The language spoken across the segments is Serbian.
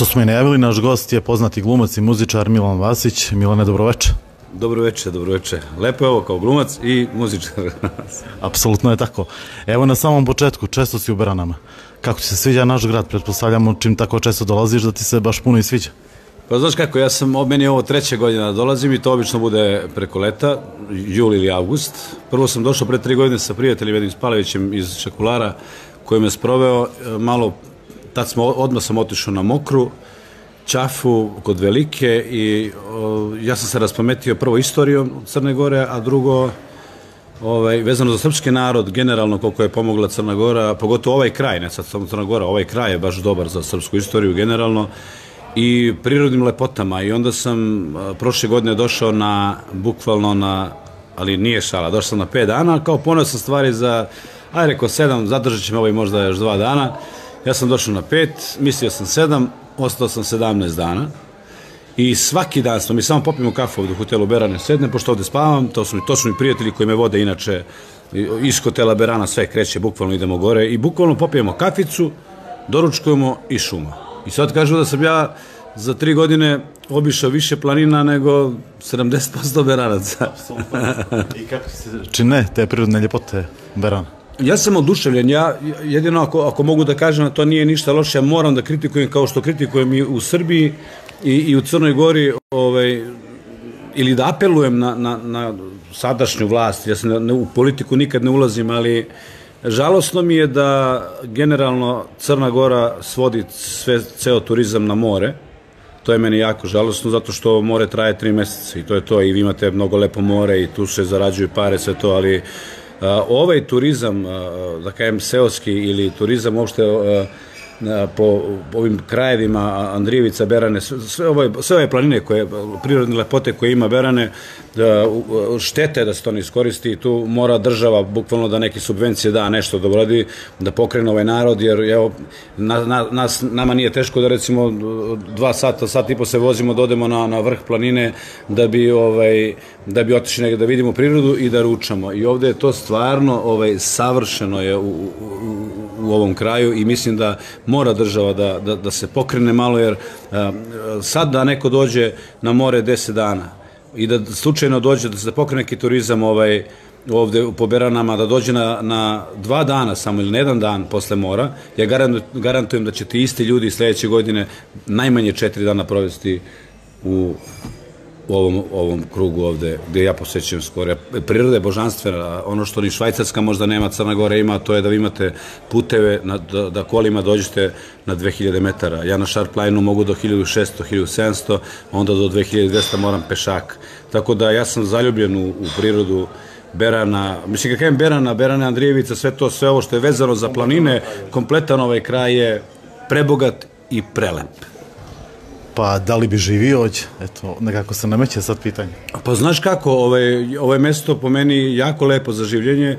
što smo i najavili, naš gost je poznati glumac i muzičar Milan Vasić. Milane, dobroveče. Dobroveče, dobroveče. Lepo je ovo kao glumac i muzičar. Apsolutno je tako. Evo na samom početku, često si u Beranama. Kako ti se sviđa naš grad? Pretpostavljamo čim tako često dolaziš da ti se baš puno i sviđa. Pa znaš kako, meni je ovo 3. godina da dolazim i to obično bude preko leta, jul ili avgust. Prvo sam došao pre 3 godine sa prijateljem jednim Spalevićem iz Čakulara koji me sproveo malo, odmah sam otišao na Mokru, Čafu kod Velike i ja sam se raspametio prvo istorijom Crne Gore, a drugo vezano za srpski narod, generalno koliko je pomogla Crna Gora, pogotovo ovaj kraj, ne sad samo Crna Gora, ovaj kraj je baš dobar za srpsku istoriju generalno i prirodnim lepotama. I onda sam prošle godine došao ali nije šala, došao sam na 5 dana, kao poneo sam stvari za, rekao 7, zadržat ćemo možda još 2 dana. Ja sam došao na 5, mislio sam 7, ostao sam 17 dana i svaki dan mi samo popijemo kafu ovdje u hotelu Berane, sednem, pošto ovdje spavam, to su mi prijatelji koji me vode, inače iz hotela Berana sve kreće, bukvalno idemo gore i bukvalno popijemo kaficu, doručkujemo i šuma. I sad kažu da sam ja za 3 godine obišao više planina nego 70% Beranaca. I kako se čine te prirodne ljepote Berana? Ja sam oduševljen, jedino ako mogu da kažem da to nije ništa loše, ja moram da kritikujem kao što kritikujem i u Srbiji i u Crnoj Gori, ili da apelujem na sadašnju vlast. Ja sam u politiku nikad ne ulazim, ali žalosno mi je da generalno Crna Gora svodi ceo turizam na more. To je meni jako žalosno, zato što more traje 3 meseca i to je to, i vi imate mnogo lepo more i tu se zarađuju pare, sve to, ali ovaj turizam, da kajem seoski ili turizam uopšte po ovim krajevima Andrijevica, Berane, sve ove planine, prirodne lepote koje ima Berane, štete da se to ne iskoristi i tu mora država bukvalno da neke subvencije da, nešto da uradi, da pokrene ovaj narod, jer nama nije teško da recimo 2 sata, sat i po se vozimo da odemo na vrh planine da bi otišli negdje da vidimo prirodu i da ručamo. I ovdje je to stvarno savršeno je u ovom kraju i mislim da mora država da se pokrene malo, jer sad da neko dođe na more 10 dana i da slučajno dođe da se pokrene neki turizam ovde po Beranama, da dođe na 2 dana samo ili na 1 dan posle mora, ja garantujem da će ti isti ljudi sledeće godine najmanje 4 dana provesti u ovom krugu ovde gde ja posećujem skoro. Priroda je božanstvena, ono što ni Švajcarska možda nema, Crna Gora ima, to je da vi imate puteve da kolima dođete na 2000 metara. Ja na Šarplajnu mogu do 1600, 1700, onda do 2200 moram pešak. Tako da ja sam zaljubljen u prirodu Berana, mislim kad kajem Berana, Andrijevica, sve ovo što je vezano za planine, kompletan ovaj kraj je prebogat i prelep. Pa da li bi živio ovdje? Eto, nekako se nameće sad pitanje. Pa znaš kako, ovo je mesto po meni jako lepo za življenje.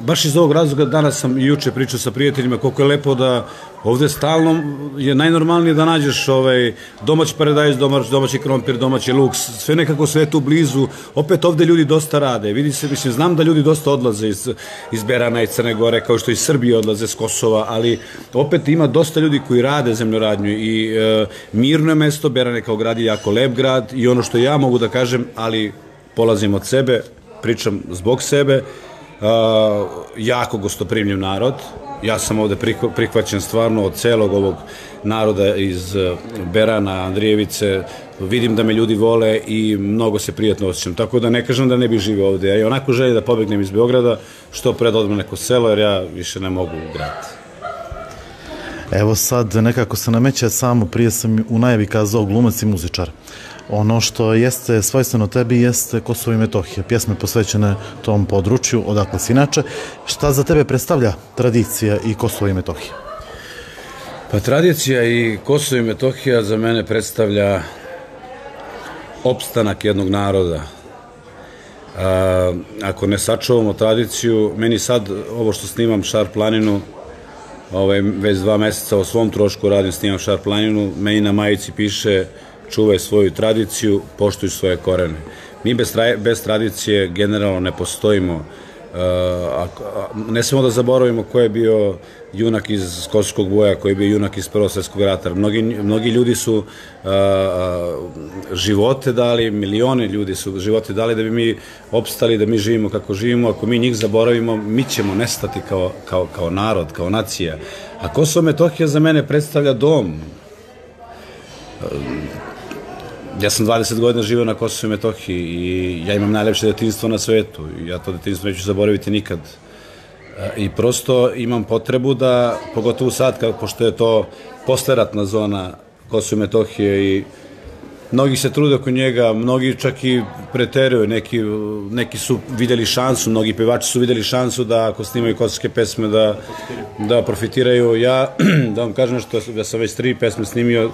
Baš iz ovog razloga danas sam i juče pričao sa prijateljima koliko je lepo da ovde stalno je najnormalnije da nađeš domaći paradajz, domaći krompir, domaći luk, sve nekako sve tu blizu. Opet ovde ljudi dosta rade. Vidi se, mislim, znam da ljudi dosta odlaze iz Berana i Crne Gore, kao što iz Srbije odlaze, s Kosova, ali opet ima dosta ljudi koji rade zemljoradnju i mirno je mesto. Beran je kao grad je jako lep grad i ono što ja mogu da kažem, ali polazim od sebe, pričam zbog sebe, jako gostoprimljiv narod. Ja sam ovde prihvaćen stvarno od celog ovog naroda iz Berana, Andrijevice. Vidim da me ljudi vole i mnogo se prijatno osjećam. Tako da ne kažem da ne bih živio ovde. Ja i onako želim da pobegnem iz Beograda, što pred odmah neko selo, jer ja više ne mogu u grad. Evo sad nekako se nameće, samo prije sam u najavi kazao glumac i muzičar. Ono što jeste svojstveno tebi jeste Kosovo i Metohija, pjesme posvećene tom području, odakle si inače. Šta za tebe predstavlja tradicija i Kosovo i Metohija? Pa tradicija i Kosovo i Metohija za mene predstavlja opstanak jednog naroda. Ako ne sačuvamo tradiciju, meni sad ovo što snimam Šar-planinu, već 2 meseca o svom trošku radim, snimam Šar-planinu, meni na majici piše čuvaj svoju tradiciju, poštuj svoje korene. Mi bez tradicije generalno ne postojimo. Ne smemo da zaboravimo ko je bio junak iz Kosovskog boja, ko je bio junak iz Prvog svjetskog rata. Mnogi ljudi su živote dali, milione ljudi su živote dali da bi mi opstali, da mi živimo kako živimo. Ako mi njih zaboravimo, mi ćemo nestati kao narod, kao nacija. A Kosovo i Metohija za mene predstavlja dom. Ja sam 20 godina živio na Kosovu i Metohiji i ja imam najlepše detinjstvo na svetu. Ja to detinjstvo neću zaboraviti nikad. I prosto imam potrebu da, pogotovo sad, pošto je to posleratna zona Kosova i Metohije i mnogi se trude oko njega, mnogi čak i preteruju, neki su vidjeli šansu, mnogi pevači su vidjeli šansu da ako snimaju kosovske pesme da profitiraju. Ja, da vam kažem nešto, ja sam već 3 pesme snimio,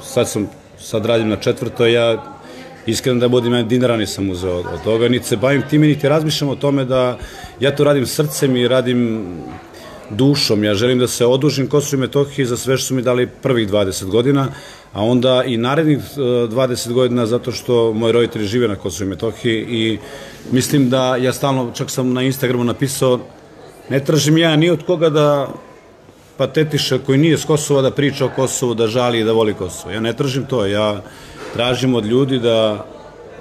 sad radim na 4. Ja iskreno da budem, dinara nisam uzeo od toga, niti se bavim time, niti razmišljam o tome da ja to radim srcem i radim dušom. Ja želim da se odužim Kosovu i Metohiji za sve što su mi dali prvih 20 godina, a onda i narednih 20 godina zato što moji roditelji žive na Kosovu i Metohiji i mislim da ja stalno, čak sam na Instagramu napisao, ne tražim ja ni od koga da patetiše koji nije s Kosova da priča o Kosovu, da žali i da voli Kosovo. Ja ne tražim to, ja tražim od ljudi da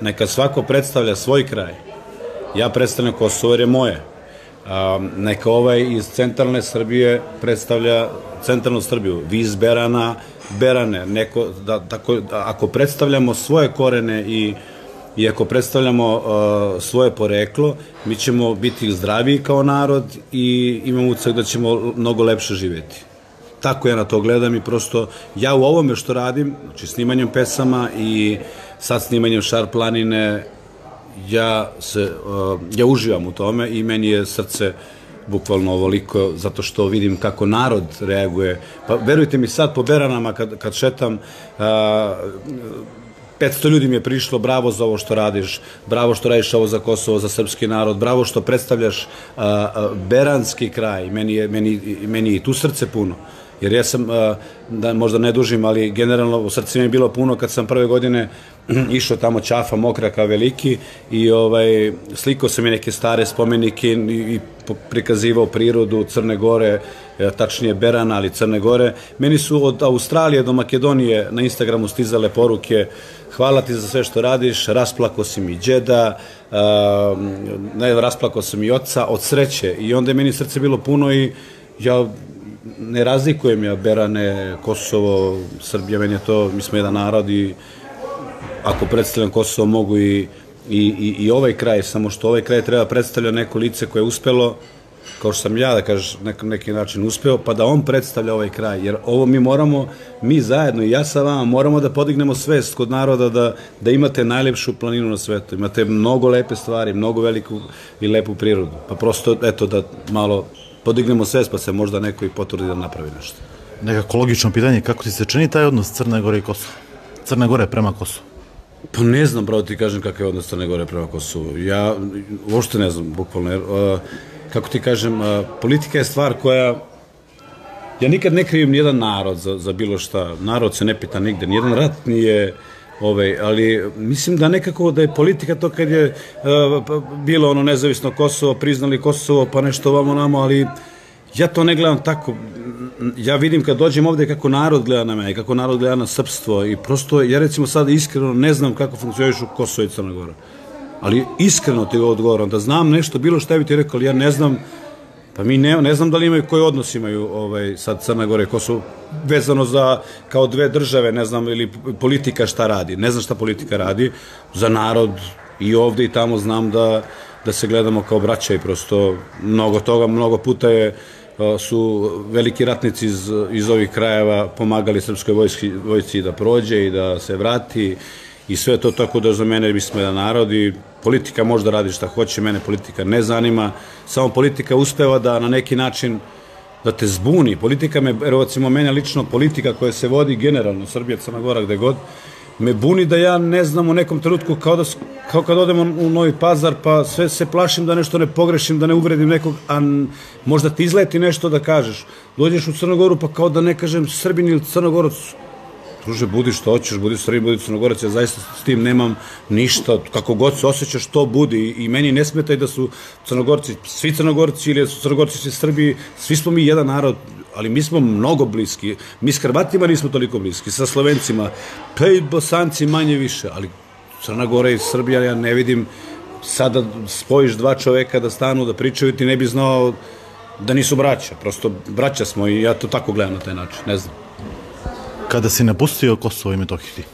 neka svako predstavlja svoj kraj. Ja predstavljam Kosovo jer je moje. Neka ovaj iz centralne Srbije predstavlja centralnu Srbiju. Vi iz Berana, Berane. Ako predstavljamo svoje korene i ako predstavljamo svoje poreklo, mi ćemo biti zdraviji kao narod i imamo utisak da ćemo mnogo lepše živjeti. Tako ja na to gledam i prosto ja u ovome što radim, znači snimanjem pesama i sad snimanjem Šar planine, ja uživam u tome i meni je srce bukvalno ovoliko, zato što vidim kako narod reaguje. Pa verujte mi, sad po Beranama kad šetam, 500 ljudi mi je prišlo, bravo za ovo što radiš, bravo što radiš ovo za Kosovo, za srpski narod, bravo što predstavljaš beranski kraj, meni je i tu srce puno. Jer ja sam, da možda ne dužim, ali generalno u srcu mi je bilo puno kad sam prve godine išao tamo Ćafa, Mokraka, Veliki i slikao sam i neke stare spomenike i prikazivao prirodu Crne Gore, tačnije Berana, ali Crne Gore. Meni su od Australije do Makedonije na Instagramu stizale poruke: hvala ti za sve što radiš, rasplako si mi đeda, rasplako sam i oca od sreće. I onda je meni srce bilo puno i ja ne razlikujem ja Berane, Kosovo, Srbija, meni je to, mi smo jedan narod i ako predstavljam Kosovo mogu i ovaj kraj, samo što ovaj kraj treba predstavlja neko lice koje je uspelo, kao što sam ja, da kažeš, neki način uspeo, pa da on predstavlja ovaj kraj, jer ovo mi moramo, mi zajedno i ja sa vama moramo da podignemo svest kod naroda da imate najlepšu planinu na svetu, imate mnogo lepe stvari, mnogo veliku i lepu prirodu, pa prosto, eto, da malo podignemo svest, pa se možda neko i potrudi da napravi nešto. Nekako logično pitanje, kako ti se čini taj odnos Crne Gore i Kosova? Crne Gore prema Kosovu? Pa ne znam, pravo ti kažem kakav je odnos Crne Gore prema Kosovu. Ja uopšte ne znam, bukvalno. Kako ti kažem, politika je stvar koja... Ja nikad ne krivim nijedan narod za bilo šta. Narod se ne pita nigde. Nijedan rat nije... ali mislim da nekako da je politika to kad je bilo ono nezavisno Kosovo, priznali Kosovo, pa nešto ovamo namo, ali ja to ne gledam tako. Ja vidim kad dođem ovde kako narod gleda na mene, kako narod gleda na srpstvo i prosto, ja recimo sad iskreno ne znam kako funkcionišu Kosovo i Crna Gora. Ali iskreno ti odgovoram, da znam nešto, bilo šta bi ti rekao, ali ja ne znam, pa mi ne znam da li imaju, koji odnos imaju sad Crna Gora i Kosovo, vezano za kao dve države, ne znam, ili politika šta radi. Ne znam šta politika radi, za narod i ovde i tamo znam da se gledamo kao braća i prosto mnogo toga, mnogo puta su veliki ratnici iz ovih krajeva pomagali srpskoj vojsci da prođe i da se vrati i sve to, tako da za mene mi smo jedan narod i politika možda radi šta hoće, mene politika ne zanima, samo politika uspeva da na neki način da te zbuni. Politika me, recimo mene lično, politika koja se vodi generalno, Srbija, Crna Gora, gde god, me buni da ja ne znam u nekom trenutku kao kad odemo u Novi Pazar pa sve se plašim da nešto ne pogrešim, da ne uvredim nekog, a možda ti izleti nešto da kažeš. Dođeš u Crnu Goru pa kao da ne kažem Srbin ili Crnogorac, druže, budi što hoćeš, budi u Srbiji, budi u Crnogorac, ja zaista s tim nemam ništa, kako god se osjećaš, to budi i meni ne smeta i da su Crnogorci, svi Crnogorci ili su Crnogorci svi Srbiji, svi smo mi jedan narod, ali mi smo mnogo bliski, mi s Hrvatima nismo toliko bliski, sa Slovencima, pa i Bosanci manje više, ali Crna Gora i Srbija, ja ne vidim sada spojiš dva čoveka da stanu, da pričaju, ti ne bi znao da nisu braća, prosto braća smo i ja to tako gledam na taj način, ne znam. Kada si napustio Kosovo i Metohiju?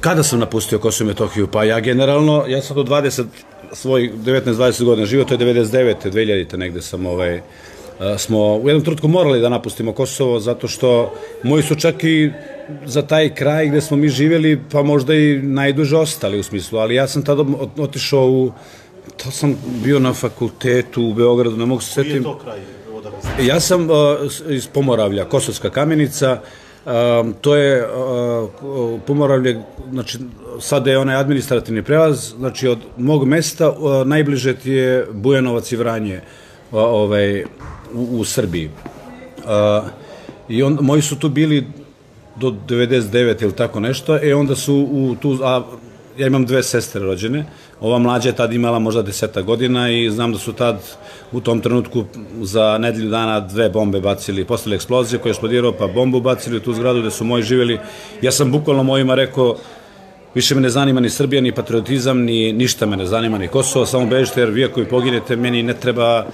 Kada sam napustio Kosovo i Metohiju? Pa ja generalno, ja sam do 19-20 godina živio, to je 99. 2000. negde sam smo u jednom trenutku morali da napustimo Kosovo zato što moji su čak i za taj kraj gde smo mi živjeli pa možda i najduže ostali u smislu, ali ja sam tada otišao to sam bio na fakultetu u Beogradu, ne mogu se setim. Nije to kraj? Ja sam iz Pomoravlja, Kosovska Kamenica, to je Pomoravlje, znači sada je onaj administrativni prelaz, znači od mog mesta najbliže ti je Bujanovac i Vranje u Srbiji. I moji su tu bili do 99 ili tako nešto, onda su tu, ja imam dve sestre rođene, ova mlađa je tad imala možda 10 godina i znam da su tad u tom trenutku za nedelju dana 2 bombe bacili, postale eksplozije koja je eksplodirao, pa bombu bacili u tu zgradu gde su moji živjeli. Ja sam bukvalno mojima rekao, više me ne zanima ni Srbija, ni patriotizam, ni ništa me ne zanima, ni Kosovo, samo bežite jer vi ako i poginete, meni ne treba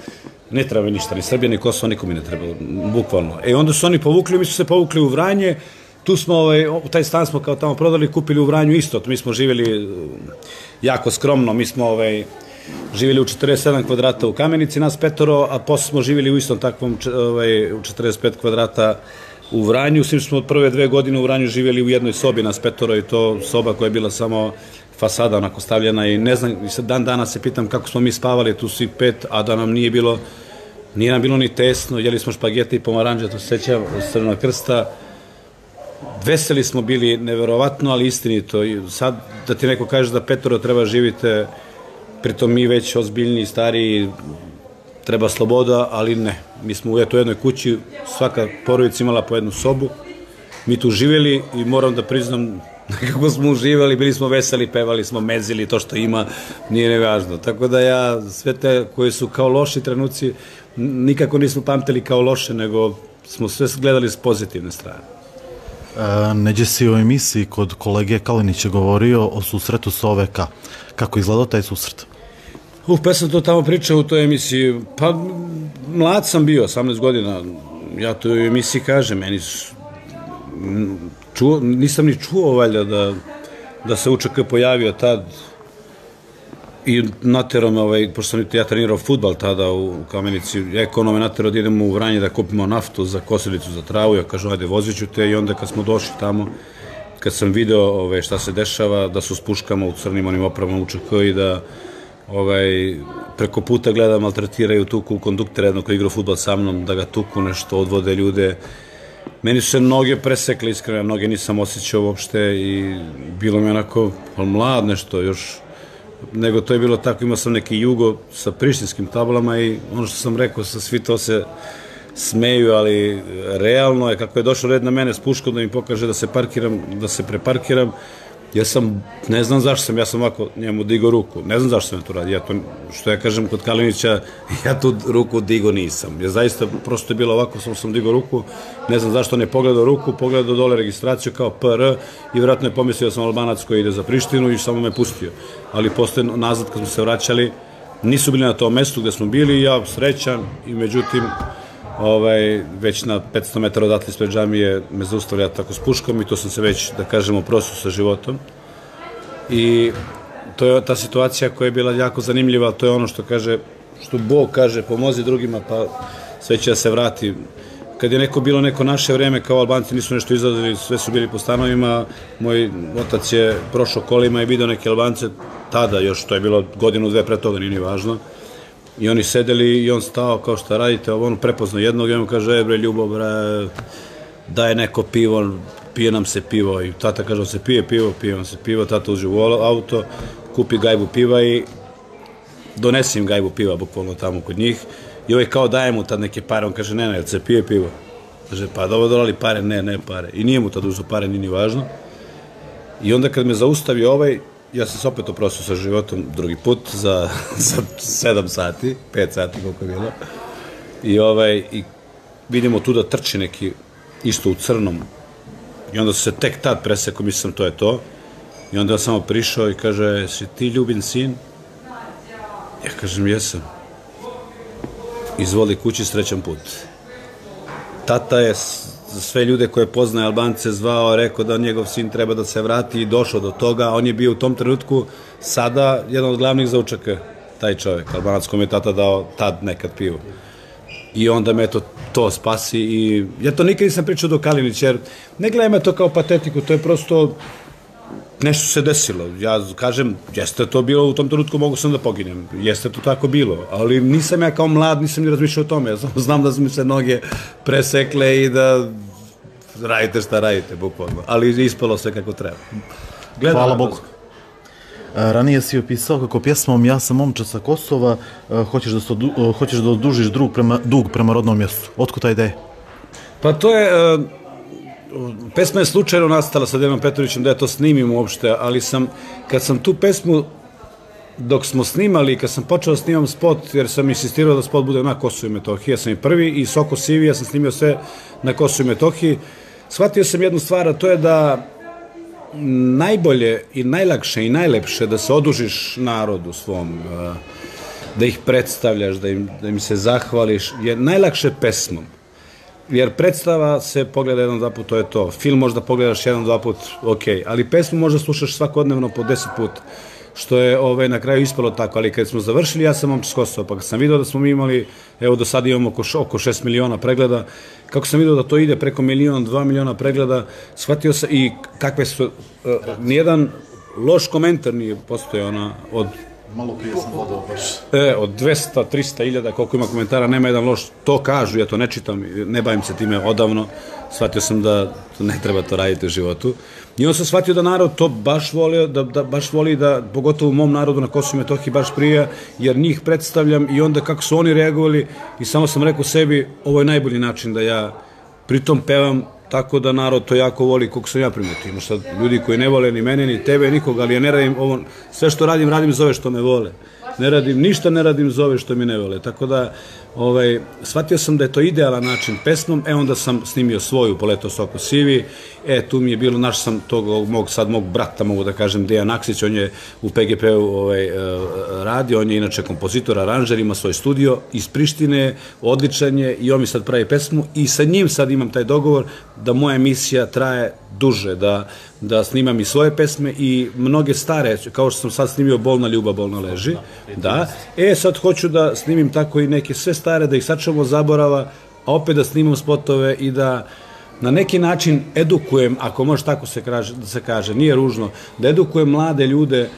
mi ništa, ni Srbija, ni Kosovo, nikom mi ne treba, bukvalno. Onda su oni povukli, mi su se povukli u Vranje, tu smo, taj stan smo kao tamo prodali, kupili u Vranju isto, mi smo živjeli jako skromno, mi smo živjeli u 47 kvadrata u Kamenici, nas 5, a posle smo živjeli u istom takvom u 45 kvadrata u Vranju, svim smo od prve 2 godine u Vranju živjeli u jednoj sobi, nas 5 i to soba koja je bila samo fasada onako stavljena i ne znam, dan danas se pitam kako smo mi spavali tu svi 5, a da nam nije nam bilo ni tesno, jeli smo špagete i pomaranđe, to se sećam, od Crvenog krsta. Veseli smo bili, neverovatno, ali istinito. Sad da ti neko kaže da 5 treba živite, pritom mi već ozbiljni, stariji, treba sloboda, ali ne. Mi smo u jednoj kući, svaka porodica imala po jednu sobu, mi tu živjeli i moram da priznam kako smo uživali, bili smo veseli, pevali smo, mezili, to što ima nije nevažno. Tako da ja sve te koji su kao loši trenuci nikako nismo pamtili kao loše, nego smo sve gledali s pozitivne strane. Neđe si u emisiji kod kolege Kalinića govorio o susretu sa OVK. Kako izgledao taj susret? Pa sam to tamo pričao u toj emisiji. Pa mlad sam bio, 18 godina. Ja to u emisiji kažem, nisam ni čuo valjda da se UČK pojavio tad i naterao me, pošto sam ja trenirao fudbal tada u Kamenici, ekonome naterao da idemo u Vranje da kupimo naftu za kosilicu, za travu, ja kažem, ajde, vozit ću te i onda kad smo došli tamo, kad sam video šta se dešava, da su s puškama u crnim onim opravama UČK i da preko puta gleda, maltretiraju, tuku konduktera jednog koji igra fudbal sa mnom, da ga tuku nešto, odvode ljude. Meni su se noge presekle, iskreno, noge nisam osjećao uopšte i bilo mi onako mlad nešto još, nego to je bilo tako, imao sam neki jugo sa prištinskim tablama i ono što sam rekao, svi to se smeju, ali realno je kako je došao red na mene s puškom da mi pokaže da se parkiram, da se preparkiram, ja sam, ne znam zašto sam, ja sam ovako njemu digao ruku, ne znam zašto sam to radio, što ja kažem kod Kalinića, ja tu ruku digao nisam, ja zaista prosto je bilo ovako, samo sam digao ruku, ne znam zašto ne pogledao ruku, pogledao dole registraciju kao PR i vjerojatno je pomislio da sam Albanac koji ide za Prištinu i samo me pustio, ali posle nazad kad smo se vraćali, nisu bili na tom mestu gde smo bili, ja srećan i međutim, već na 500 metara odatle ispred džamije me zaustavlja tako s puškom i to sam se već, da kažemo, prosto sa životom. I to je ta situacija koja je bila jako zanimljiva, to je ono što kaže, što Bog kaže, pomozi drugima pa sve će da se vrati. Kad je bilo neko naše vreme, kao Albanci nisu nešto izradili, sve su bili po stanovima, moj otac je prošao kolima i vidio neke Albance, tada još, to je bilo godinu, dve pre toga, nije ni važno. I oni sedeli i on stao kao što radite, on prepoznao jednog i on kaže, bre, Ljubo, bre, daje neko pivo, pije nam se pivo i tata kaže, on se pije nam se pivo, tata uđe u auto, kupi gajbu piva i donesi im gajbu piva, bukvalno tamo kod njih i ovaj kao daje mu tad neke pare, on kaže, ne, jel se pije pivo? Kaže, pa dobro dolali pare, ne pare. I nije mu tada uzeo pare, nije ni važno. I onda kad me zaustavi ja sam se opet oprostio sa životom drugi put za 7 sati, 5 sati koliko je bilo. I vidimo tu da trči neki isto u crnom. I onda se tek tad presekao, mislim to je to. I onda samo prišao i kaže, si ti Ljubin sin? Ja kažem, jesam. Izvoli kući, srećan put. Tata je sve ljude koje poznaje Albance zvao, rekao da njegov sin treba da se vrati i došao do toga. On je bio u tom trenutku sada jedan od glavnih zaučaka, taj čovjek, Albanac kom je tata dao tad nekad pivu. I onda me to spasi i ja to nikad nisam pričao do Kalinić, jer ne gledam me to kao patetiku, to je prosto nešto se desilo. Ja kažem, jeste to bilo u tom trenutku, mogu sam da poginem, jeste to tako bilo, ali nisam ja kao mlad, nisam ni razmišljao o tome, ja samo znam da su mi se noge presekle i da radite šta radite, bukvalno, ali ispalo sve kako treba. Hvala Bogu. Ranije si opisao kako pjesmom Ja sam momčad sa Kosova hoćeš da odužiš dug prema rodnom mjestu. Otkud ta ideja? Pa to je, pesma je slučajno nastala sa Dejanom Petrovićem da ja to snimim uopšte, ali kad sam tu pesmu, dok smo snimali, kad sam počeo da snimam spot, jer sam insistirao da spot bude na Kosovu i Metohiji, ja sam i prvi, i Soko Sivi, ja sam snimio sve na Kosovu i Metohiji, shvatio sam jednu stvar, a to je da najbolje i najlakše i najlepše da se odužiš narodu svom, da ih predstavljaš, da im se zahvališ, je najlakše pesmom. Jer predstava se pogleda 1-2 put, to je to. Film možda pogledaš 1-2 put, ok, ali pesmu možda slušaš svakodnevno po 10 puta, što je na kraju ispalo tako, ali kad smo završili Ja sam momčad s Kosova, pa kad sam vidio da smo mi imali, evo do sada imamo oko 6 miliona pregleda, kako sam vidio da to ide preko 1-2 miliona pregleda, shvatio sam i kakve su, nijedan loš komentar nije postojao od malo prije sam vodao baš. Od 200-300 hiljada koliko ima komentara, nema jedan loš, to kažu, ja to ne čitam, ne bavim se time odavno, shvatio sam da ne treba to raditi u životu. I onda sam shvatio da narod to baš voli, da pogotovo u mom narodu na Kosovu i Metohiji baš prija, jer njih predstavljam i onda kako su oni reagovali i samo sam rekao sebi, ovo je najbolji način da ja pritom pevam tako da narod to jako voli, koliko sam ja primetio. Ima sad ljudi koji ne vole ni mene, ni tebe, nikoga, ali ja ne radim ovo, sve što radim za ove što me vole. Ništa ne radim za ove što mi ne vole. Tako da, shvatio sam da je to idealan način pesmom, onda sam snimio svoju Poleto Soko Sivi, tu mi je bilo, naš sam tog mog brata, mogu da kažem, Dejan Aksić, on je u PGP-u radio, on je inače kompozitor, aranžer, ima svoj studio iz Prištine, odličan je i on mi sad pravi pesmu i sa njim sad imam taj dogovor da moja emisija traje duže, da snimam i svoje pesme i mnoge stare, kao što sam sad snimio Bolna ljubav, bolno leži, da, sad hoću da snimim tako i neke sve stare, da ih sačuvamo zaborava, a opet da snimam spotove i da na neki način edukujem, ako može tako da se kaže, nije ružno, da edukujem mlade ljude,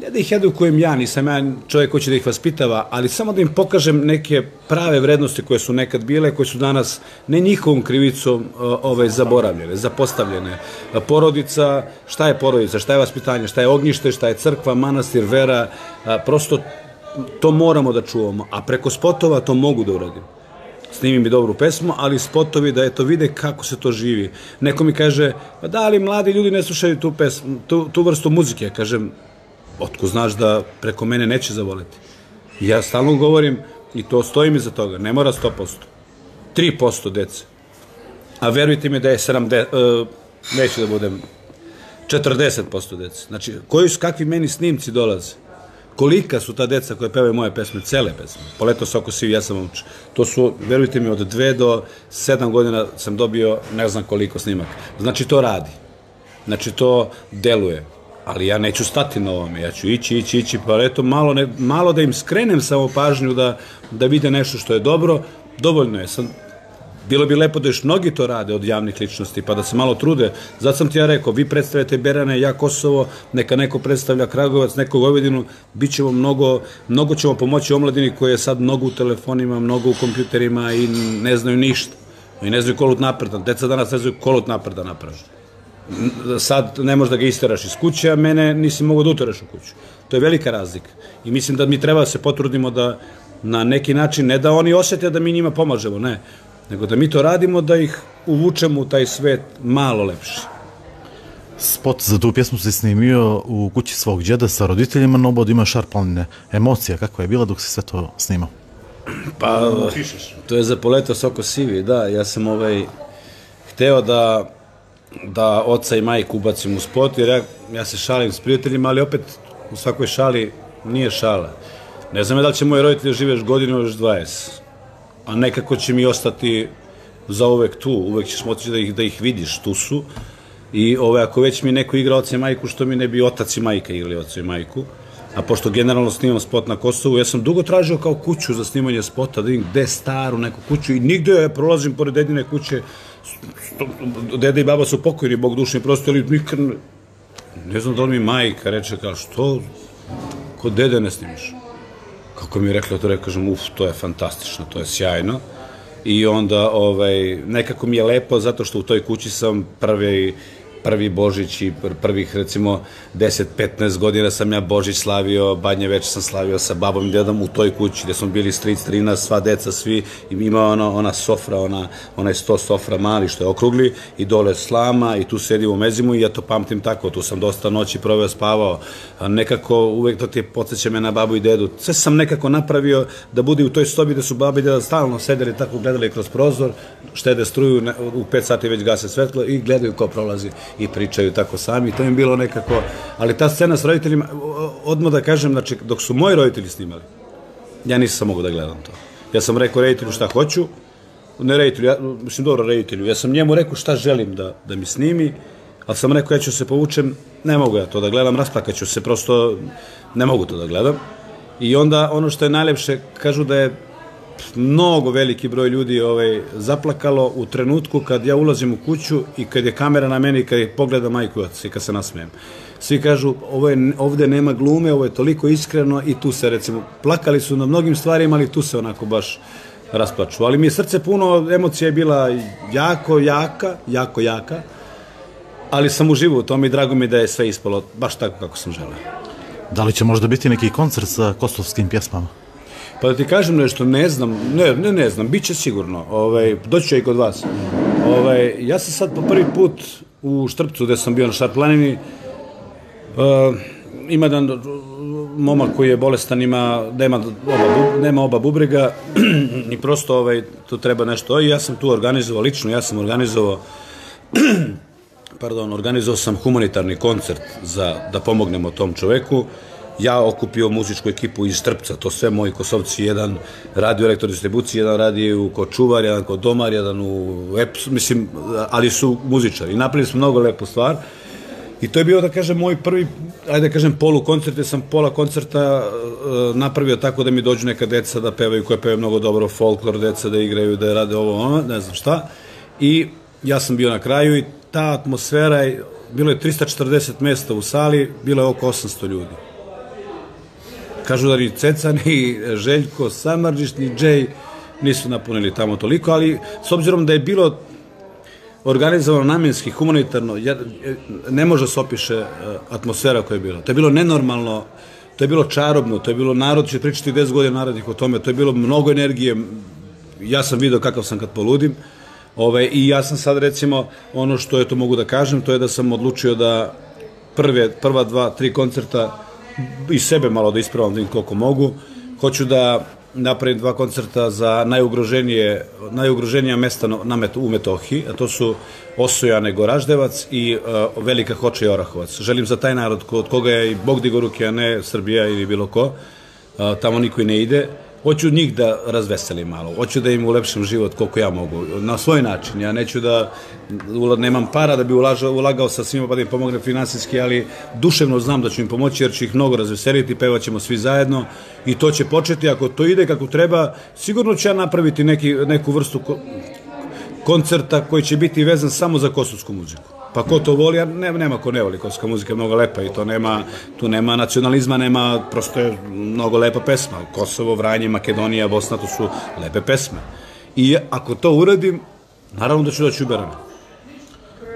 ne da ih edukujem ja, nisam ja čovjek koji će da ih vaspitava, ali samo da im pokažem neke prave vrednosti koje su nekad bile, koje su danas ne njihovom krivicom zaboravljene, zapostavljene. Porodica, šta je porodica, šta je vaspitanje, šta je ognjište, šta je crkva, manastir, vera, prosto to moramo da čuvamo, a preko spotova to mogu da uradim. Snimim i dobru pesmu, ali spotovi da vide kako se to živi. Neko mi kaže, pa da li mladi ljudi ne slušaju tu vrstu muzike? Kažem, otko znaš da preko mene neće zavoleti. Ja stalno govorim, i to stojim iza toga, ne mora 100%, 3% dece. A verujte mi da je neću da budem, 40% dece. Znači, kakvi meni snimci dolaze? Kolika su ta deca koje pevaju moje pesme, cele pesme, Poleto Soko Sivi, Ja sam momčad. To su, verujte mi, od 2 do 7 godina sam dobio ne znam koliko snimaka. Znači, to radi. Znači, to deluje. Ali ja neću stati na ovome, ja ću ići, pa eto, malo da im skrenem samo pažnju da vide nešto što je dobro, dovoljno je. Bilo bi lepo da još mnogi to rade od javnih ličnosti, pa da se malo trude. Zato sam ti ja rekao, vi predstavljate Berane, ja Kosovo, neka neko predstavlja Kragujevac, neko Vojvodinu, bit ćemo mnogo ćemo pomoći omladini koji je sad mnogo u telefonima, mnogo u kompjuterima i ne znaju ništa. I ne znaju kolut napredan, deca danas ne znaju kolut napredan napravi. Sad ne možeš da ga isteraš iz kuće, a mene nisi mogao da uteraš u kuću. To je velika razlika. I mislim da mi treba da se potrudimo da na neki način, ne da oni osjete da mi njima pomažemo, ne, nego da mi to radimo da ih uvučemo u taj svet malo lepši. Spot za tu pjesmu si snimio u kući svog djeda sa roditeljima na obodu ima Šar planine. Emocija kakva je bila dok si sve to snimao? Pa, to je Zapoletao Soko sivi, da, ja sam hteo da oca i majku ubacim u spot, jer ja se šalim s prijateljima, ali opet u svakoj šali nije šala. Ne znam da li će moji roditelji živeš godinu ili još 20, a nekako će mi ostati zauvek tu, uvek ćeš moći da ih vidiš, tu su. I ako već mi neko igra oca i majku, što mi ne bi otac i majka igrali oca i majku, a pošto generalno snimam spot na Kosovu, ja sam dugo tražio kao kuću za snimanje spota, da vidim gde staru neku kuću i nigde ja prolazim pored dedine kuće, dede i baba su pokojni, Bog dušni prosto, ali nikad ne znam da li mi majka reče kao što, kod dede ne snimiš. Kako mi je rekla to, kažem, to je fantastično, to je sjajno. I onda nekako mi je lepo zato što u toj kući sam prvi Božić i prvih recimo 10-15 godina sam ja Božić slavio, Badnje veče sam slavio sa babom i dedom u toj kući gde smo bili stric, strina, sva deca, svi, ima ona sofra, onaj 100 sofra mali što je okrugli i dole slama i tu sedimo u mezimu i ja to pamtim tako, tu sam dosta noći proveo, spavao, nekako uvek to ti podsjeća me na babu i dedu, sve sam nekako napravio da bude u toj sobi gde su baba i deda stalno sedeli tako, gledali kroz prozor, štede struju, u 5 sati već gase svetlo i gledaju ko prolazi i pričaju tako sami, to im bilo nekako, ali ta scena s roditeljima, odmah da kažem, znači, dok su moji roditelji snimali, ja nisam mogu da gledam to. Ja sam rekao reditelju šta hoću, ne reditelju, mislim dobro reditelju, ja sam njemu rekao šta želim da mi snimi, ali sam rekao ja ću se povučem, ne mogu ja to da gledam, rasplakaću se, prosto ne mogu to da gledam. I onda ono što je najlepše, kažu da je mnogo veliki broj ljudi zaplakalo u trenutku kad ja ulazim u kuću i kad je kamera na meni i kad je pogleda majku i otac i kad se nasmijem. Svi kažu ovde nema glume, ovo je toliko iskreno i tu se recimo, plakali su na mnogim stvarima, ali tu se onako baš rasplaču. Ali mi je srce puno, emocija je bila jako jaka, ali sam uživao u tom i drago mi da je sve ispalo baš tako kako sam želeo. Da li će možda biti neki koncert sa kosovskim pjesmama? Pa da ti kažem nešto, ne znam, ne znam, bit će sigurno, doći ću i kod vas. Ja sam sad po prvi put u Štrpcu gde sam bio na Šar planini, ima jedan momak koji je bolestan, nema oba bubrega i prosto tu treba nešto, i ja sam tu organizovao, lično ja sam organizovao sam humanitarni koncert da pomognemo tom čoveku. Ja okupio muzičku ekipu iz Štrpca, to sve moji Kosovci, jedan radi u elektrodistribuciji, jedan radi kod Čuvar, jedan kod Domar, jedan u EPS, mislim, ali su muzičari. I napravili smo mnogo lepu stvar i to je bio, da kažem, moj prvi, ajde da kažem, polukoncert, jer sam pola koncerta napravio tako da mi dođu neka deca da pevaju, koje pevaju mnogo dobro, folklor, deca da igraju, da rade ovo, ne znam šta. I ja sam bio na kraju i ta atmosfera, bilo je 340 mesta u sali, bilo je oko 800 ljudi. Kažu da ni Ceca, ni Željko Samardžić, ni Džej nisu napunili tamo toliko, ali s obzirom da je bilo organizovano namenski, humanitarno, ne može se opiše atmosfera koja je bila. To je bilo nenormalno, to je bilo čarobno, to je bilo, narod će pričati 10 godina narodnih o tome, to je bilo mnogo energije, ja sam vidio kakav sam kad poludim, i ja sam sad recimo, ono što je to mogu da kažem, to je da sam odlučio da prva 2-3 koncerta i sebe malo da ispravam, da im koliko mogu. Hoću da napravim 2 koncerta za najugroženija mesta u Metohiji, a to su Osojane, Goraždevac i Velika Hoča i Orahovac. Želim za taj narod kod koga je i Bog digo ruke, a ne Srbija ili bilo ko, tamo niko i ne ide. Hoću njih da razveselim malo, hoću da im ulepšam život koliko ja mogu, na svoj način. Ja neću nemam para da bi ulagao sa svima pa da im pomognem finansijski, ali duševno znam da ću im pomoći jer ću ih mnogo razveseliti, pevat ćemo svi zajedno i to će početi, ako to ide kako treba, sigurno ću ja napraviti neku vrstu koncerta koji će biti vezan samo za kosovsku muziku. Pa ko to voli, nema ko ne voli, kosovska muzika je mnogo lepa i tu nema nacionalizma, prosto je mnogo lepa pesma. Kosovo, Vranje, Makedonija, Bosna, to su lepe pesme. I ako to uradim, naravno da ću doći u Berane.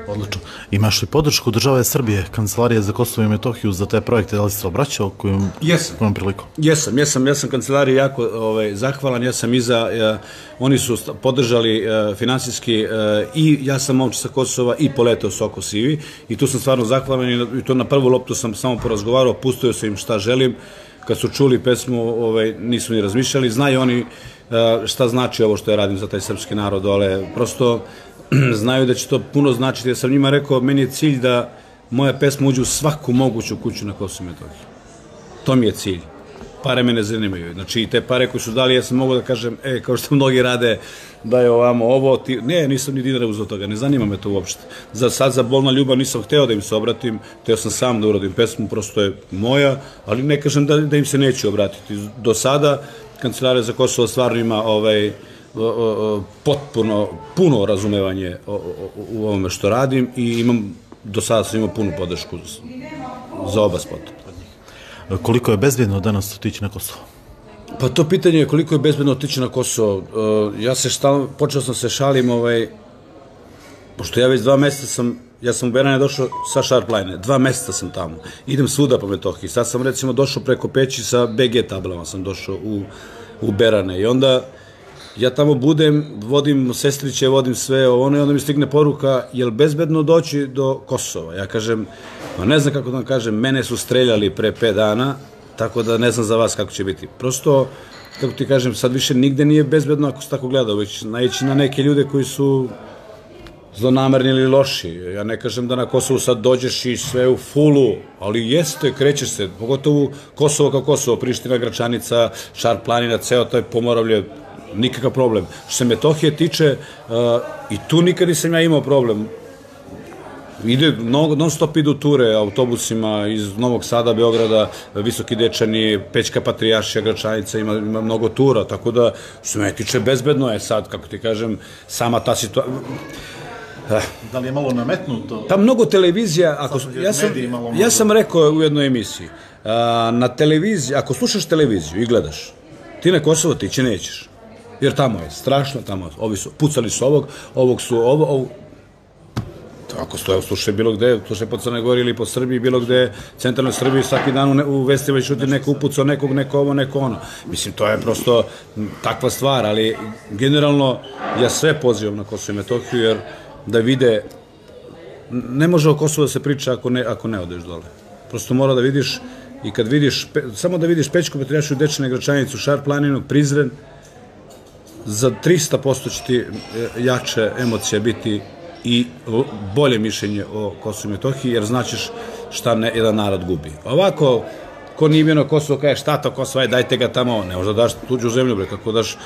Odlično. Imaš li podršku države Srbije, Kancelarije za Kosovo i Metohiju za te projekte, da li si se obraćao kojom prilikom? Jesam kancelariji jako zahvalan, oni su podržali finansijski i ja sam momče sa Kosova i poletao Soko Sivi i tu sam stvarno zahvalan i to na prvu loptu sam samo porazgovarao, pustio sam im šta želim, kad su čuli pesmu nisu ni razmišljali, znaju oni šta znači ovo što ja radim za taj srpski narod dole, prosto znaju da će to puno značiti. Ja sam njima rekao, meni je cilj da moja pesma uđe u svaku moguću kuću na Kosovo i Metohiji. To mi je cilj. Pare me ne zanimaju. Znači, i te pare koje su dali, ja sam mogu da kažem, kao što mnogi rade, da je ovamo ovo, ne, nisam ni dinara uzeo toga, ne zanima me to uopšte. Sad za Bolna ljubav nisam hteo da im se obratim, hteo sam sam da uradim pesmu, prosto je moja, ali ne kažem da im se neću obratiti. Do sada, Kancelarija za Kosovo stvarno ima potpuno, puno razumevanje u ovome što radim i do sada sam imao punu podršku za oba spota. Koliko je bezbjedno danas otići na Kosovo? Pa to pitanje je koliko je bezbjedno otići na Kosovo. Počeo sam se šalim, pošto ja već 2 meseca ja sam u Berane došao sa Šarplajne, 2 meseca sam tamo, idem svuda po Metohiji, sad sam recimo došao preko Peći sa BG tablama sam došao u Berane i onda ja tamo budem, vodim sestriće, vodim sve i onda mi stigne poruka, je li bezbedno doći do Kosova? Ja kažem, ma ne znam kako da vam kažem, mene su streljali pre 5 dana, tako da ne znam za vas kako će biti. Prosto, kako ti kažem, sad više nigde nije bezbedno ako se tako gleda, već naići na neke ljude koji su zlonamerni ili loši. Ja ne kažem da na Kosovu sad dođeš i sve u fulu, ali jeste, krećeš se, pogotovo Kosovo kao Kosovo, Priština, Gračanica, Šar-planina, ceo taj Pomoravlje, nikakav problem. Što se Metohije tiče, i tu nikad nisam ja imao problem. Non stop idu ture autobusima iz Novog Sada, Beograda, Visoki Dečani, Pećka Patrijaršija, Gračanica, ima mnogo tura, tako da, što se me tiče, bezbedno je sad, kako ti kažem, sama ta situacija. Da li je malo nametnuto? Pa mnogo televizija, ja sam rekao u jednoj emisiji, na televiziji, ako slušaš televiziju i gledaš, ti na Kosovo tići nećeš. Jer tamo je strašno, ovi su, pucali su ovog su ako slušaj bilo gde, slušaj po Crnoj Gori ili po Srbiji, bilo gde, centralnoj Srbiji, svaki dan u vestima čuti neko upucao nekog, neko ovo, neko ono. Mislim, to je prosto takva stvar, ali generalno ja sve pozivam na Kosovo i Metohiju, jer da vide, ne može o Kosovu da se priča ako ne odeš dole. Prosto mora da vidiš i kad vidiš, samo da vidiš Pećku Patrijaršiju, Dečane, Gračanicu, Šar-planinu, Prizren, za 300% će ti jače emocije biti i bolje mišljenje o Kosovu i Metohiji, jer značiš šta jedan narod gubi. Ovako, ko nije bio na Kosovo, kaže šta to Kosovo, aj dajte ga tamo, ne možda daš tuđu zemlju, kako daš,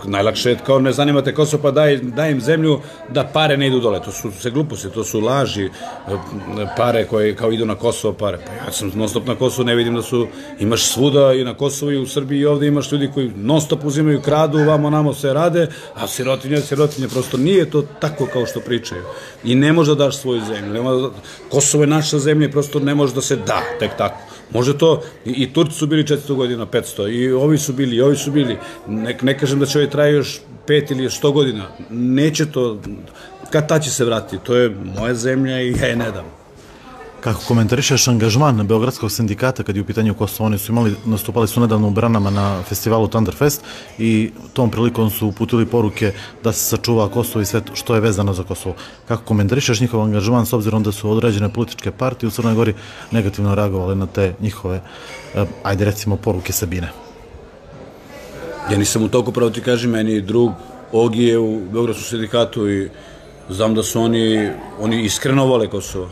najlakše je, kao ne zanimate Kosovo, pa daj im zemlju da pare ne idu dole, to su sve gluposti, to su laži, pare koje kao idu na Kosovo, pare, pa ja sam non stop na Kosovo, ne vidim da imaš svuda i na Kosovu i u Srbiji i ovde imaš ljudi koji non stop uzimaju, kradu, vamo namo sve rade, a sirotinje, prosto nije to tako kao što pričaju i ne može da daš svoju zemlju, Kosovo je naša zemlja i prosto ne može da se da, tek tako. Može to, i Turci su bili 400 godina, 500, i ovi su bili, ne kažem da će ovaj traje još 5 ili 100 godina, neće to, kad ta će se vratiti, to je moja zemlja i ja je ne dam. Kako komentarišeš angažman Beogradskog sindikata kad je u pitanju Kosovo? Oni su nastupali su nedavno u Branama na festivalu Thunderfest i tom prilikom su uputili poruke da se sačuva Kosovo i sve što je vezano za Kosovo. Kako komentarišeš njihov angažman s obzirom da su određene političke partije u Crnoj Gori negativno reagovale na te njihove, ajde recimo, poruke Sabine? Ja nisam u toku, pravo ti kažem, meni drug Ogi je u Beogradskom sindikatu i znam da su oni iskreno vole Kosovo.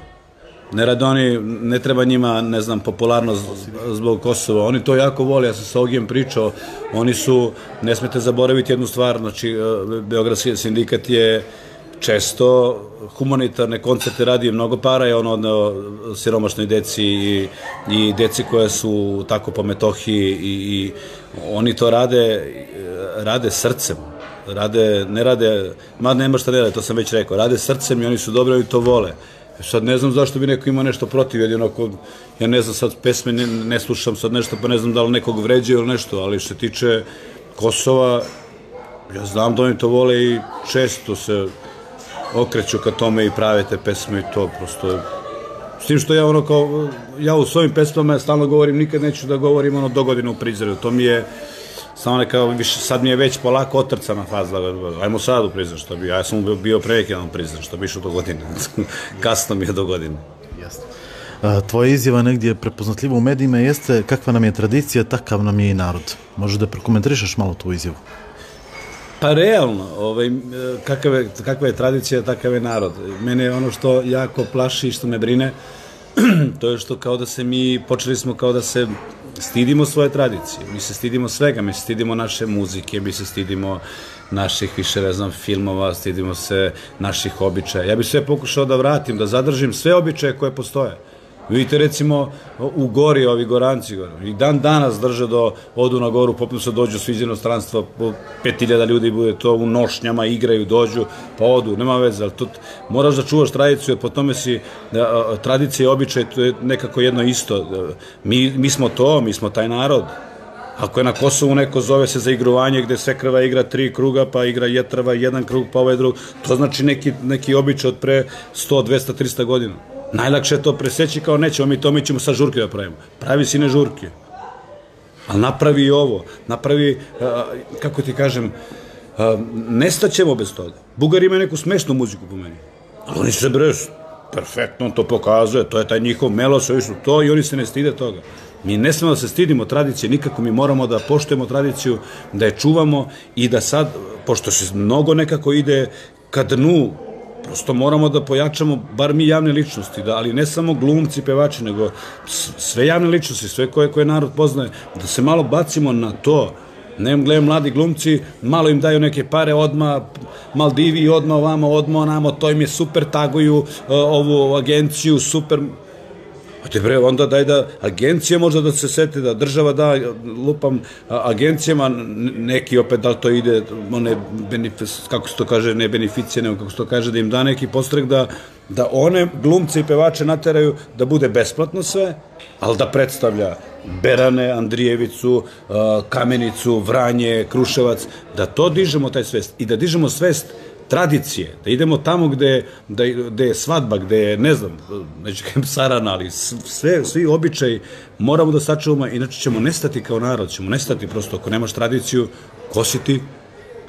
Ne rade oni, ne treba njima, ne znam, popularnost zbog Kosova. Oni to jako vole, ja sam sa Ogijem pričao. Oni su, ne smete zaboraviti jednu stvar, znači, Beogradski sindikat je često humanitarne koncerte radi mnogo para, je on odneo siromašnoj deci i deci koja su tako po Metohiji i oni to rade srcem. Ne rade, nema šta ne rade, to sam već rekao, rade srcem i oni su dobri, oni to vole. Sad ne znam zašto bi neko imao nešto protiv, jedino ako, ja ne znam sad pesme, ne slušam sad nešto, pa ne znam da li nekog vređaju ili nešto, ali što se tiče Kosova, ja znam da oni to vole i često se okreću ka tome i prave te pesme i to prosto. S tim što ja u svojim pesmama stalno govorim, nikad neću da govorim dogodine u prizore, to mi je samo neka, više, sad mi je već polako otrcana faza, ajmo sad u prizor, što bi, ja sam bio pre neki dan u prizor, što bi išao do godine, kasno mi je do godine. Tvoja izjava negdje prepoznatljiva u medijima jeste kakva nam je tradicija, takav nam je i narod. Možeš da prokomentarišeš malo tu izjavu? Pa realno, kakva je tradicija, takav je narod. Mene ono što jako plaši i što me brine, to je što kao da se počeli smo kao da se stidimo svoje tradicije. Mi se stidimo svega, mi se stidimo naše muzike, mi se stidimo naših, više ne znam, filmova, stidimo se naših običaja. Ja bih sve pokušao da vratim, da zadržim sve običaje koje postoje. Vidite, recimo, u gori, ovi goranci, i dan danas drže odu na goru, popnu se, dođu svi iz inostranstva, 5000 ljudi bude to u nošnjama, igraju, dođu, pa odu, nema veze, ali moraš da čuvaš tradiciju, jer po tome si, tradicija i običaj, to je nekako jedno isto. Mi smo to, mi smo taj narod. Ako je na Kosovu neko zove se za igrovanje gde sve krva igra 3 kruga, pa igra jetrava 1 krug, pa ovaj drug, to znači neki običaj od pre 100, 200, 300 godina. Najlakše je to preseći kao nećemo mi ćemo sad žurke da pravimo. Pravi sine žurke. Ali napravi i ovo. Napravi, kako ti kažem, nestaćemo bez toga. Bugari imaju neku smešnu muziku po meni. Ali oni se perfektno to pokazuje, to je taj njihov melos, ovi su to i oni se ne stide toga. Mi ne smemo da se stidimo tradicije, nikako mi moramo da poštujemo tradiciju, da je čuvamo i da sad, pošto se mnogo nekako ide ka dnu, prosto moramo da pojačamo, bar mi javne ličnosti, ali ne samo glumci, pevači, nego sve javne ličnosti, sve koje narod poznaje, da se malo bacimo na to. Ne gledam mladi glumci, malo im daju neke pare, odmah Maldivi, odmah ovamo, odmah onamo, to im je super, taguju ovu agenciju, super. A te bre, onda daj da agencija možda da se sete, da država da, lupam, agencijama, neki opet da li to ide, kako se to kaže, ne beneficije, nego kako se to kaže, da im da neki postrek da one glumce i pevače nateraju da bude besplatno sve, ali da predstavlja Berane, Andrijevicu, Kamenicu, Vranje, Kruševac, da to dižemo taj svest i da dižemo svest tradicije, da idemo tamo gde je svadba, gde je, ne znam, neću kajem sarana, ali svi običaji moramo da sačuvamo, inače ćemo nestati kao narod, ćemo nestati prosto ako nemaš tradiciju, ko si ti,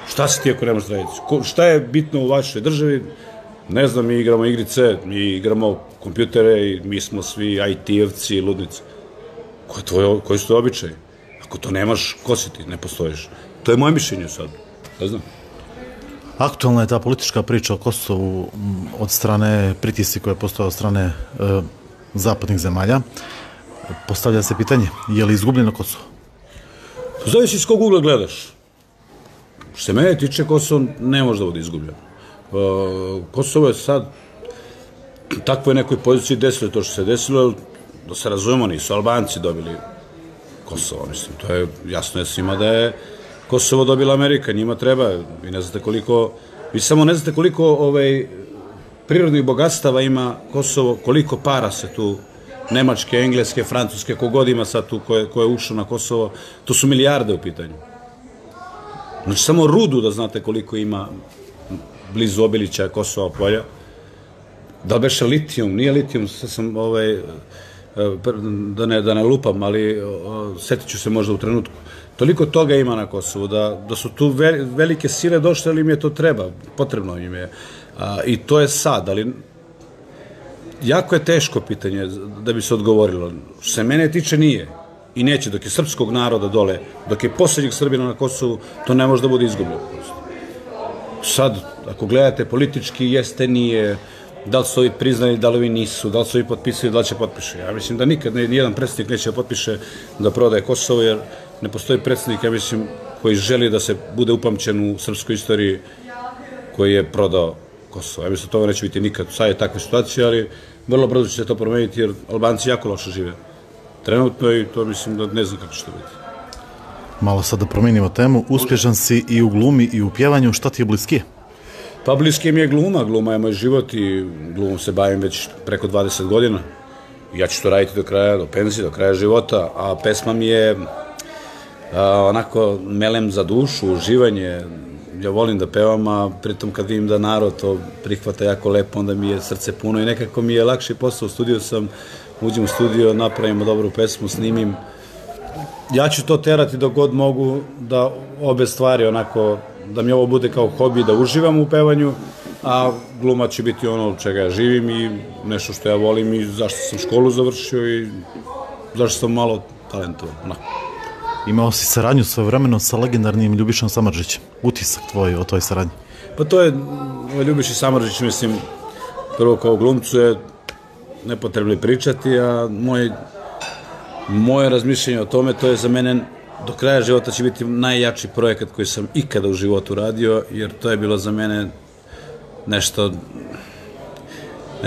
šta si ti ako nemaš tradiciju, šta je bitno u vašoj državi, ne znam, mi igramo igrice, mi igramo kompjutere i mi smo svi IT-evci i ludnici. Koji su to običaji? Ako to nemaš, ko si ti, ne postojiš. To je moje mišljenje sad, ne znam. Aktualna je ta politička priča o Kosovu od strane pritisci koje postoje od strane zapadnih zemalja. Postavlja se pitanje, je li izgubljeno Kosovo? Zavisi iz kog ugla gledaš. Što se mene tiče, Kosovo ne može da bude izgubljeno. Kosovo je sad takvoj nekoj poziciji desilo to što se desilo, da se razumemo, nisu Albanci dobili Kosovo, mislim, to je jasno je svima da je Kosovo dobila Amerika, njima treba, vi ne znate koliko, vi samo ne znate koliko prirodnih bogatstava ima Kosovo, koliko para se tu, Nemačke, Engleske, Francuske, kogod ima sad tu ko je ušao na Kosovo, to su milijarde u pitanju. Znači, samo rudu da znate koliko ima blizu Obilića, Kosova, polja. Da li beše litijum, nije litijum, sad sam, da ne lupam, ali setit ću se možda u trenutku. Toliko toga ima na Kosovu, da su tu velike sile došle, ali im je to potrebno im je. I to je sad, ali jako je teško pitanje da bi se odgovorilo. Što se mene tiče nije i neće, dok je srpskog naroda dole, dok je posljednjeg Srbina na Kosovu, to ne može da bude izgubljeno. Sad, ako gledate politički, jeste, nije, da li su ovi priznali, da li ovi nisu, da li su ovi potpisali, da li će potpiše. Ja mislim da nikad nijedan predsjednik neće da potpiše da prodaje Kosovo, jer ne postoji predsjednik, ja mislim, koji želi da se bude upamćen u srpskoj istoriji koji je prodao Kosovo. Ja mislim da toga neće biti nikad. Sad je takva situacija, ali vrlo brzo će se to promeniti, jer Albanci jako loše žive. Trenutno i to mislim da ne znam kako će to biti. Malo sad da promenimo temu. Uspješan si i u glumi i u pjevanju. Šta ti je bliskije? Pa bliskije mi je gluma. Gluma je moj život i glumom se bavim već preko 20 godina. Ja ću to raditi do kraja, do penzije, do kraja života, a pesma mi je onako melem za dušu, uživanje. ja volim da pevam, a pritom kad vidim da narod to prihvata jako lepo, onda mi je srce puno i nekako mi je lakši posao. U studiju sam, uđem u studio, napravimo dobru pesmu, snimim. Ja ću to terati dok god mogu, da obe stvari onako, da mi ovo bude kao hobi, da uživam u pevanju, a gluma će biti ono od čega ja živim i nešto što ja volim i zašto sam školu završio i zašto sam malo talentovan. Imao si saradnju svojevremeno sa legendarnim Ljubišom Samardžićem. Utisak tvoj o toj saradnji? Pa to je, Ljubiša Samardžić, mislim, prvo kao glumcu je nepotrebno pričati, a moje razmišljenje o tome, to je za mene do kraja života će biti najjači projekat koji sam ikada u životu radio, jer to je bilo za mene nešto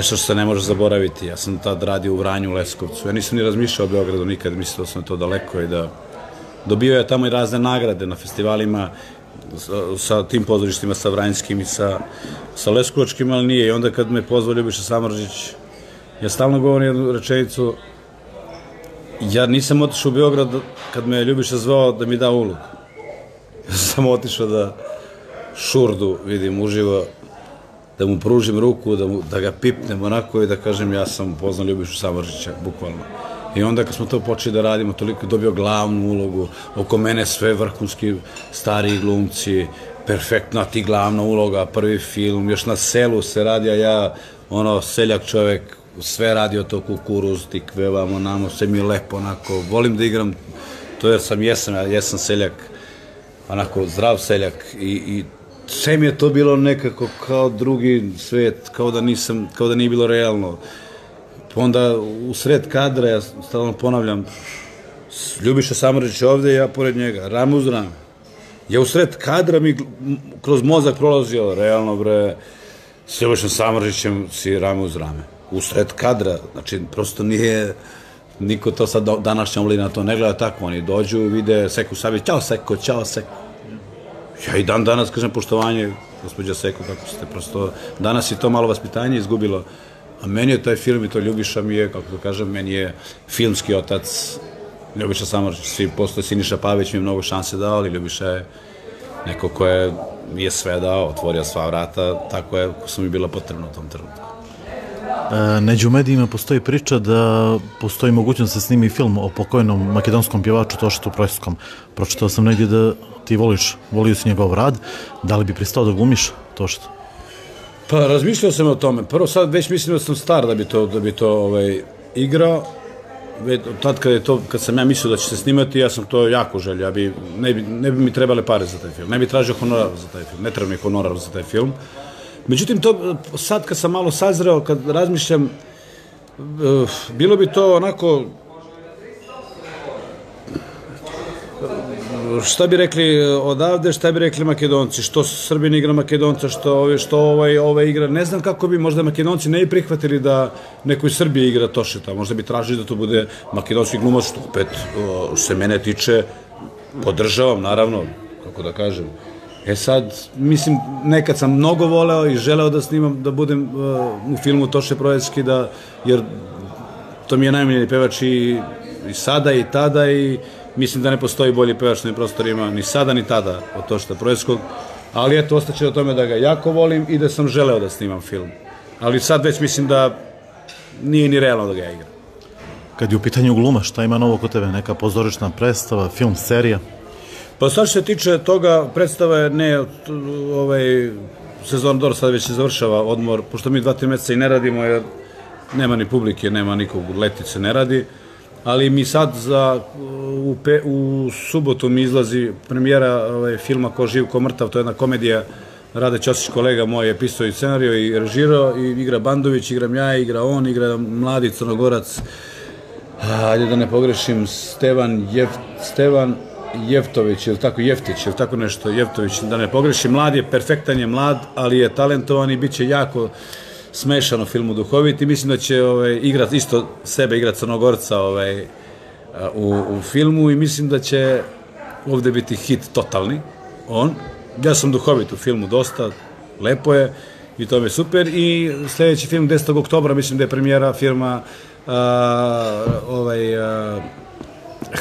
što se ne može zaboraviti. Ja sam tad radio u Vranju, u Leskovcu. Ja nisam ni razmišljao o Beogradu nikad, mislio sam to daleko i da dobio je tamo i razne nagrade na festivalima sa tim pozorištima, sa Vranjskim i sa Leskovačkim, ali nije. I onda kad me pozvao Ljubiša Samardžić, ja stalno govorim jednu rečenicu, ja nisam otišao u Beograd kad me Ljubiša zvao da mi da ulogu. Ja sam otišao da Šurdu vidim uživo, da mu pružim ruku, da ga pipnem onako i da kažem ja sam poznao Ljubišu Samardžića, bukvalno. I onda kad smo to počeli da radimo, toliko dobio glavnu ulogu, oko mene sve vrhunski stariji glumci, perfektna ti glavna uloga, prvi film, još na selu se radi, a ja, seljak čovek, sve radio to kukuruz, tikve, vamo, namo, sve mi je lepo, onako, volim da igram, to jer jesam seljak, onako, zdrav seljak i sve mi je to bilo nekako kao drugi svet, kao da nije bilo realno. Onda u sred kadra, ja stalno ponavljam, Ljubiša Samardžić ovde i ja pored njega, rame uz rame. Ja u sred kadra mi kroz mozak prolazio, realno bre, s Ljubišom Samardžićem si rame uz rame. U sred kadra, znači prosto nije, niko to sad današnja omladina to ne gleda tako, oni dođu, vide Seku Savić, ćao Seko, ćao Seko. Ja i dan danas kažem poštovanje, gospođa Seko, kako ste, prosto danas je to malo vaspitanje izgubilo. A meni je taj film i to Ljubiša mi je, kako to kažem, meni je filmski otac Ljubiša Samardžić. Svi posle Siniša Pavić mi je mnogo šanse dao, ali Ljubiša je neko ko je sve dao, otvorio sva vrata, tako je ko su mi bila potrebna u tom trenutku. Neđe u medijima postoji priča da postoji mogućnost da se snimi film o pokojnom makedonskom pjevaču Tošitu Projskom. Pročitao sam negdje da ti volio si njegov rad. Da li bi pristao da glumiš Tošitu? Pa razmišljao sam o tome. Prvo sad već mislim da sam star da bi to igrao. Tad kad sam ja mislio da će se snimati, ja sam to jako želio. Ne bi mi trebale pare za taj film. Ne bi tražio honorar za taj film. Ne treba mi honorar za taj film. Međutim, to sad kad sam malo sazreo, kad razmišljam, bilo bi to onako, šta bi rekli odavde, šta bi rekli Makedonci, što Srbin igra Makedonca, što ove igra, ne znam kako bi, možda Makedonci ne bi prihvatili da neko iz Srbije igra Tošeta, možda bi tražili da to bude makedonski glumac, što opet se mene tiče, podržavam, naravno, kako da kažem. Sad, mislim, nekad sam mnogo voleo i želeo da snimam, da budem u filmu Toše Projecki, jer to mi je najmiljeni pevač i sada i tada i mislim da ne postoji bolji pevač na prostorima ni sada ni tada od Tošeta Projeskog, ali eto, ostaće o tome da ga jako volim i da sam želeo da snimam film. Ali sad već mislim da nije ni realno da ga ja igram. Kad je u pitanju gluma, šta ima novo kod tebe? Neka pozorišna predstava, film, serija? Pa sad što se tiče toga, predstava je sezon dobro, sad već se završava odmor, pošto mi 2-3 meseca i ne radimo, jer nema ni publike, nema nikog, letice ne radi, ali mi sad u subotu mi izlazi premijera filma Ko živ, ko mrtav, to je jedna komedija, Rade Ćosić, kolega moj, je pisao i scenario i režirao, i igra Bandović, igram ja, igra on, igra mladi Crnogorac, ajde da ne pogrešim, Stevan Jeftović, ili tako, Jeftić, ili tako nešto, Jeftović, da ne pogrešim, mlad je, perfektan je mlad, ali je talentovan i bit će jako smešan u filmu, duhovit i mislim da će isto sebe igrati Crnogorca u filmu i mislim da će ovde biti hit totalni, ja sam duhovit u filmu dosta, lepo je i to mi je super i sljedeći film 10. oktobra, mislim da je premijera firma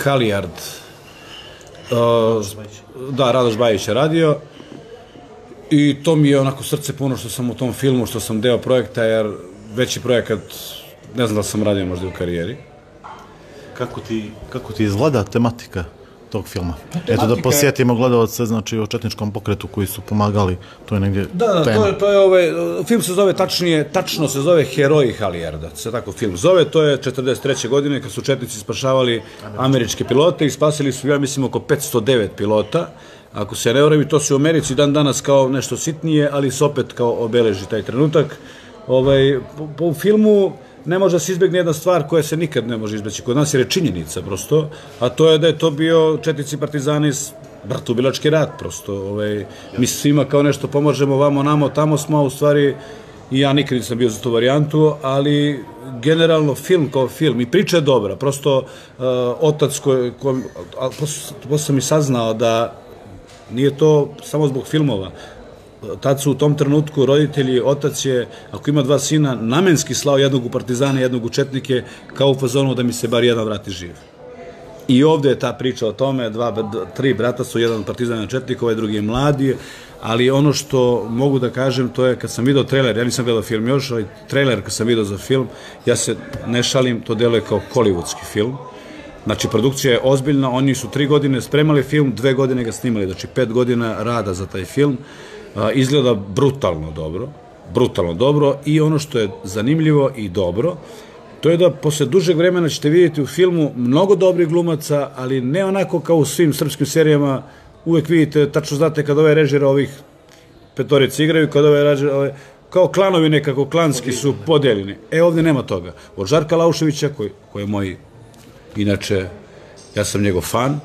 Halijard, da, Radoš Bajić je radio I to mi je onako srce puno što sam u tom filmu, što sam deo projekta, jer veći projekat, ne znam da sam radio možda u karijeri. Kako ti izgleda tematika tog filma? Eto da posjetimo gledalce, znači o četničkom pokretu koji su pomagali, to je negdje tema. To je film se zove tačno se zove Heroji Halijerda, se tako film zove, to je 43. godine kad su četnici spašavali američke pilote i spasili su, ja mislim, oko 509 pilota. Ako se ne varam, i to se u Americi dan danas kao nešto sitnije, ali se opet kao obeleži taj trenutak. Po filmu ne može da se izbegne jedna stvar koja se nikad ne može izbeći kod nas, jer je činjenica prosto, a to je da je to bio četnici partizani bratoubilački rat prosto. Mi svima kao nešto pomažemo, vamo, namo, tamo smo, u stvari i ja nikad nisam bio za tu varijantu, ali generalno film kao film i priča je dobra, prosto otac posle sam i saznao da nije to samo zbog filmova. Tad su u tom trenutku roditelji, otac je, ako ima dva sina, namenski slao jednog u partizane, jednog u četnike, kao u fazonu da mi se bar jedan vrati živ. I ovde je ta priča o tome, tri brata su, jedan partizan i četnik, ovaj drugi je mladi, ali ono što mogu da kažem, to je kad sam vidio trailer, ja nisam gledao film još, ali trailer kad sam vidio za film, ja se ne šalim, to deluje kao hollywoodski film. Znači, produkcija je ozbiljna, oni su 3 godine spremali film, 2 godine ga snimali, znači 5 godina rada za taj film. Izgleda brutalno dobro i ono što je zanimljivo i dobro, to je da posle dužeg vremena ćete vidjeti u filmu mnogo dobrih glumaca, ali ne onako kao u svim srpskim serijama, uvek vidite, tačno znate kad ovaj režira ovih petorice igraju, kad ovaj režira, kao klanovi nekako, klanski su podeljeni. Ovdje nema toga. Od Žarka Lauševića, koji je moj, inače, ja sam njegov fan,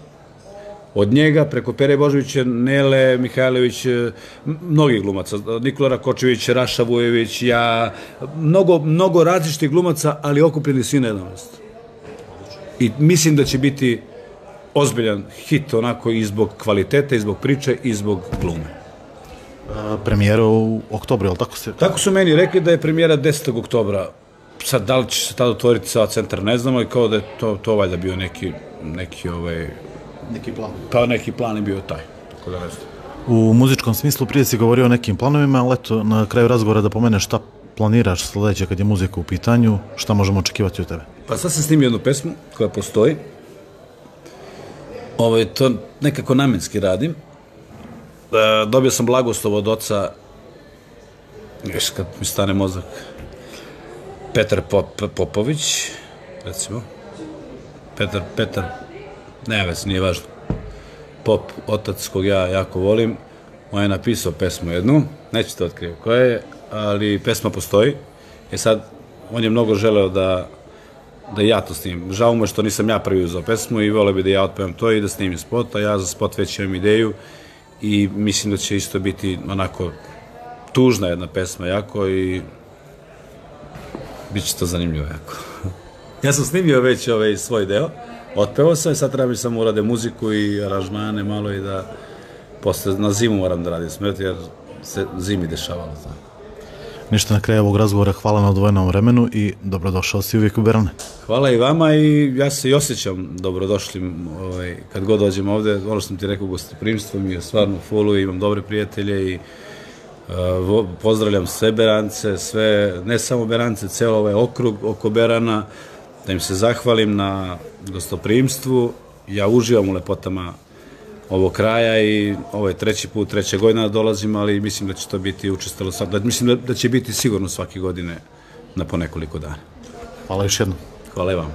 od njega, preko Pere Božovića, Nele Mihajlović, mnogih glumaca, Nikola Rakočević, Raša Vujević, ja, mnogo različitih glumaca, ali okupljeni svi na jednom mjestu. I mislim da će biti ozbiljan hit, onako, i zbog kvalitete, i zbog priče, i zbog glume. Premijera u oktobru, je li tako se? Tako su meni rekli da je premijera 10. oktobra. Sad, da li će se tada otvoriti sada centar, ne znamo, i kao da je to valjda bio neki plan. Pa neki plan je bio taj, tako da ne znam. U muzičkom smislu prije si govorio o nekim planovima, ali eto, na kraju razgovora da pomeneš šta planiraš sledeće kad je muzika u pitanju, šta možemo očekivati od tebe? Pa sad sam snimio jednu pesmu koja postoji. To nekako namenski radim. Dobio sam blagoslov od oca, još kad mi stane mozak, Petar Popović, recimo. Petar, ne već, nije važno. Pop, otac kog ja jako volim, on je napisao pesmu jednu, neću to otkriju koja je, ali pesma postoji. Sad, on je mnogo želeo da ja to snimim. Žao mu je što nisam ja prvi uzao pesmu i voleo bi da ja otpevam to i da snimim spot, a ja za spot već imam ideju i mislim da će isto biti onako tužna jedna pesma jako i bit će to zanimljivo jako. Ja sam snimio već svoj deo, otpevao sam i sad treba mi samo urade muziku i aranžmane malo i da posle na zimu moram da radim smrt jer se zimi dešavalo. Ništa, na kraju ovog razgovora, hvala na odvojenom vremenu i dobrodošao si uvijek u Berane. Hvala i vama i ja se i osjećam dobrodošlim kad god dođem ovde. Ono što sam ti rekao, gostoprimstvo mi je stvarno fullu i imam dobre prijatelje i pozdravljam sve Berance, sve, ne samo Berance, celo ovaj okrug oko Berana, da im se zahvalim na gostoprimstvu. Ja uživam u lepotama ovog kraja i ovo je treća godina da dolazim, ali mislim da će to biti učestalo, mislim da će biti sigurno svake godine na po nekoliko dana. Hvala još jednom. Hvala i vam.